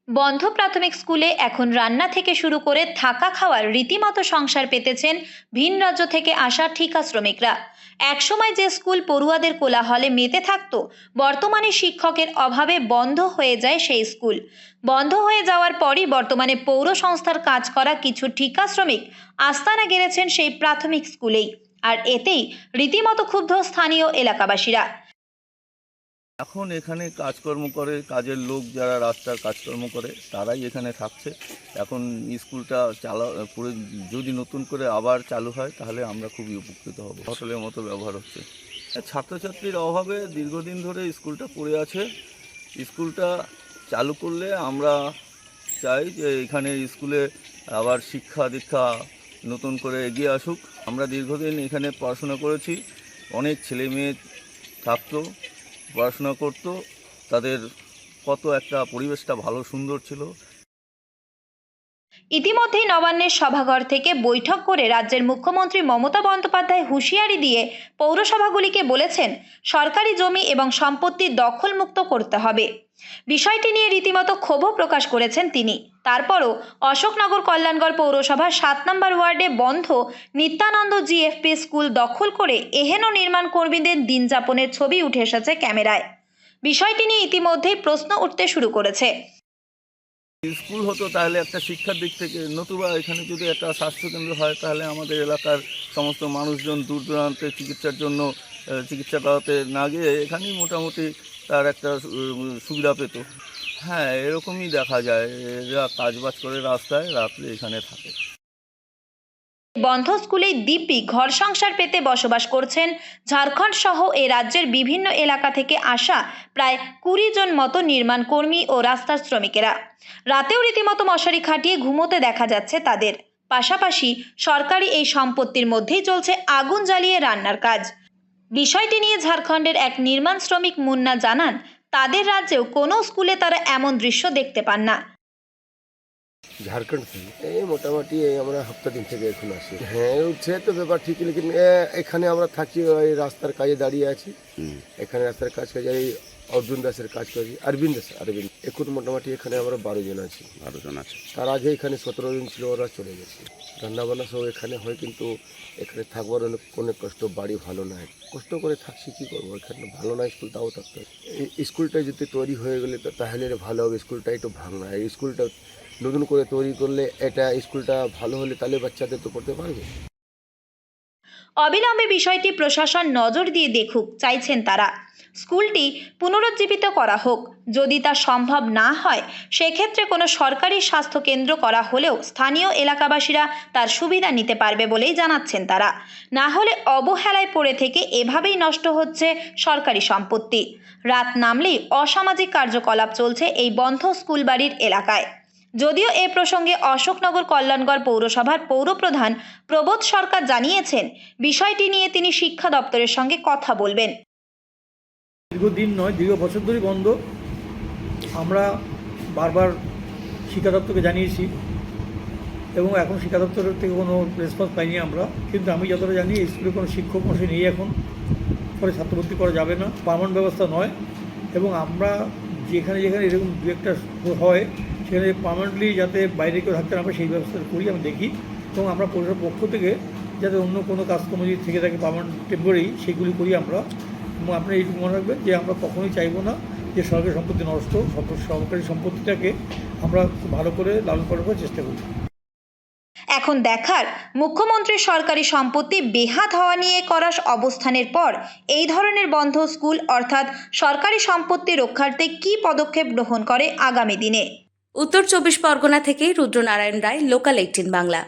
বন্ধ প্রাথমিক স্কুলে এখন রান্না থেকে শুরু করে থাকা খাওয়ার রীতিমতো সংসার পেতেছেন ভিন রাজ্য থেকে আসা ঠিকা শ্রমিকরা। একসময় যে স্কুল পড়ুয়াদের কোলাহলে মেতে থাকতো, বর্তমানে শিক্ষকের অভাবে বন্ধ হয়ে যায় সেই স্কুল। বন্ধ হয়ে যাওয়ার পরই বর্তমানে পৌর সংস্থার কাজ করা কিছু ঠিকা শ্রমিক আস্তানা গেড়েছেন সেই প্রাথমিক স্কুলেই। আর এতেই রীতিমতো ক্ষুব্ধ স্থানীয় এলাকাবাসীরা। এখন এখানে কাজকর্ম করে, কাজের লোক যারা রাস্তার কাজকর্ম করে তারাই এখানে থাকছে। এখন স্কুলটা পুরো যদি নতুন করে আবার চালু হয় তাহলে আমরা খুবই উপকৃত হব। হোটেলের মতো ব্যবহার হচ্ছে। ছাত্রছাত্রীর অভাবে দীর্ঘদিন ধরে স্কুলটা পড়ে আছে। স্কুলটা চালু করলে আমরা চাই যে এখানে স্কুলে আবার শিক্ষা দীক্ষা নতুন করে এগিয়ে আসুক। আমরা দীর্ঘদিন এখানে পড়াশোনা করেছি, অনেক ছেলে মেয়ে থাকতো, পড়াশোনা করতো, তাদের কত একটা পরিবেশটা ভালো সুন্দর ছিল। ইতিমধ্যেই নবান্নের সভাঘর থেকে বৈঠক করে রাজ্যের মুখ্যমন্ত্রী মমতা বন্দ্যোপাধ্যায় হুঁশিয়ারি দিয়ে পৌরসভাগুলিকে বলেছেন সরকারি জমি এবং সম্পত্তি দখলমুক্ত করতে হবে। বিষয়টি নিয়ে রীতিমতো ক্ষোভও প্রকাশ করেছেন তিনি। তারপরও অশোকনগর কল্যাণগড় পৌরসভার 7 নম্বর ওয়ার্ডে বন্ধ নিত্যানন্দ জিএফপি স্কুল দখল করে এহেন নির্মাণ কর্মীদের দিন যাপনের ছবি উঠে এসেছে ক্যামেরায়। বিষয়টি নিয়ে ইতিমধ্যেই প্রশ্ন উঠতে শুরু করেছে। স্কুল হতো তাহলে একটা শিক্ষার দিক থেকে, নতুবা এখানে যদি একটা স্বাস্থ্যকেন্দ্র হয় তাহলে আমাদের এলাকার সমস্ত মানুষজন দূর দূরান্তে চিকিৎসার জন্য চিকিৎসা করাতে না গিয়ে এখানেই মোটামুটি তার একটা সুবিধা পেত। হ্যাঁ, এরকমই দেখা যায়, এরা কাজবাজ করে রাস্তায়, রাত্রে এখানে থাকে। বন্ধ স্কুলে দিব্যি ঘর সংসার পেতে বসবাস করছেন ঝাড়খণ্ড সহ এ রাজ্যের বিভিন্ন এলাকা থেকে আসা প্রায় 20 জন মতো নির্মাণ কর্মী ও রাস্তার শ্রমিকেরা। রাতেও রীতিমতো মশারি খাটিয়ে ঘুমোতে দেখা যাচ্ছে তাদের। পাশাপাশি সরকারি এই সম্পত্তির মধ্যেই চলছে আগুন জ্বালিয়ে রান্নার কাজ। বিষয়টি নিয়ে ঝাড়খণ্ডের এক নির্মাণ শ্রমিক মুন্না জানান, তাদের রাজ্যেও কোনো স্কুলে তারা এমন দৃশ্য দেখতে পান না। ঝাড়খণ্ড থেকে এই মোটামুটি আমরা সপ্তাহ দিন থেকে এখন আসি। হ্যাঁ, উঠছে তো ব্যাপার ঠিকই, লেকিন এখানে আমরা থাকি, ওই রাস্তার কাজে দাঁড়িয়ে আছি। এখানে রাস্তার কাজ এই অর্জুন দাসের কাজ করি, অরবিন্দ এখন মোটামুটি এখানে আমরা 12 জন আছি। 12 জন আছে। তার আগে এখানে 17 জন ছিল, ওরা চলে গেছে। রান্নাবান্না সব এখানে হয়, কিন্তু এখানে থাকবার অনেক কষ্ট, বাড়ি ভালো নয়, কষ্ট করে থাকছি, কী করবো। এখানে ভালো না স্কুল, তাও থাকতে হয়। এই স্কুলটা যদি তৈরি হয়ে গেলে তো তাহলে ভালো হবে। স্কুলটা একটু ভাঙা, এই স্কুলটা নতুন করে তৈরি করলে, এটা স্কুলটা ভালো হলে তাহলে বাচ্চাদের তো পড়তে পারবে। অবিলম্বে বিষয়টি প্রশাসন নজর দিয়ে দেখুক চাইছেন তারা। স্কুলটি পুনরুজ্জীবিত করা হোক। যদি তা সম্ভব না হয় সেক্ষেত্রে কোনো সরকারি স্বাস্থ্য কেন্দ্র করা হলেও স্থানীয় এলাকাবাসীরা তার সুবিধা নিতে পারবে বলেই জানাচ্ছেন তারা। না হলে অবহেলায় পড়ে থেকে এভাবেই নষ্ট হচ্ছে সরকারি সম্পত্তি। রাত নামলেই অসামাজিক কার্যকলাপ চলছে এই বন্ধ স্কুল বাড়ির এলাকায়। যদিও এ প্রসঙ্গে অশোকনগর কল্যাণগড় পৌরসভার পৌরপ্রধান প্রবোধ সরকার জানিয়েছেন, বিষয়টি নিয়ে তিনি শিক্ষা দপ্তরের সঙ্গে কথা বলবেন। দীর্ঘদিন নয়, দীর্ঘ বছর ধরে বন্ধ। আমরা বারবার শিক্ষা দপ্তরকে জানিয়েছি এবং এখন শিক্ষা দপ্তরের থেকে কোনো রেসপন্স পাইনি আমরা। কিন্তু আমি যতটা জানি স্কুলে কোনো শিক্ষক মশাই নেই এখন, ফলে ছাত্রভর্তি করা যাবে না, পার্মানেন্ট ব্যবস্থা নয়। এবং আমরা যেখানে যেখানে এরকম দু একটা হয় সেখানে পার্মানেন্টলি যাতে বাইরে কেউ থাকতে না পারে সেই ব্যবস্থাটা করি, আমি দেখি। এবং আমরা পৌরসভার পক্ষ থেকে যাতে অন্য কোনো কাজকর্ম যদি থেকে থাকে পার্মানেন্ট টেম্পোরারি, সেগুলি করি আমরা। এবং আপনারা এইটুকু মনে রাখবেন যে আমরা কখনোই চাইবো না যে সরকারি সম্পত্তি নষ্ট। সরকারি সম্পত্তিটাকে আমরা খুব ভালো করে লালন পালন করার চেষ্টা করি। এখন দেখার, মুখ্যমন্ত্রীর সরকারি সম্পত্তি বেহাত হওয়া নিয়ে করা অবস্থানের পর এই ধরনের বন্ধ স্কুল অর্থাৎ সরকারি সম্পত্তি রক্ষার্থে কী পদক্ষেপ গ্রহণ করে আগামী দিনে। উত্তর 24 পরগনা থেকে রুদ্রনারায়ণ রায়, লোকাল 18 বাংলা।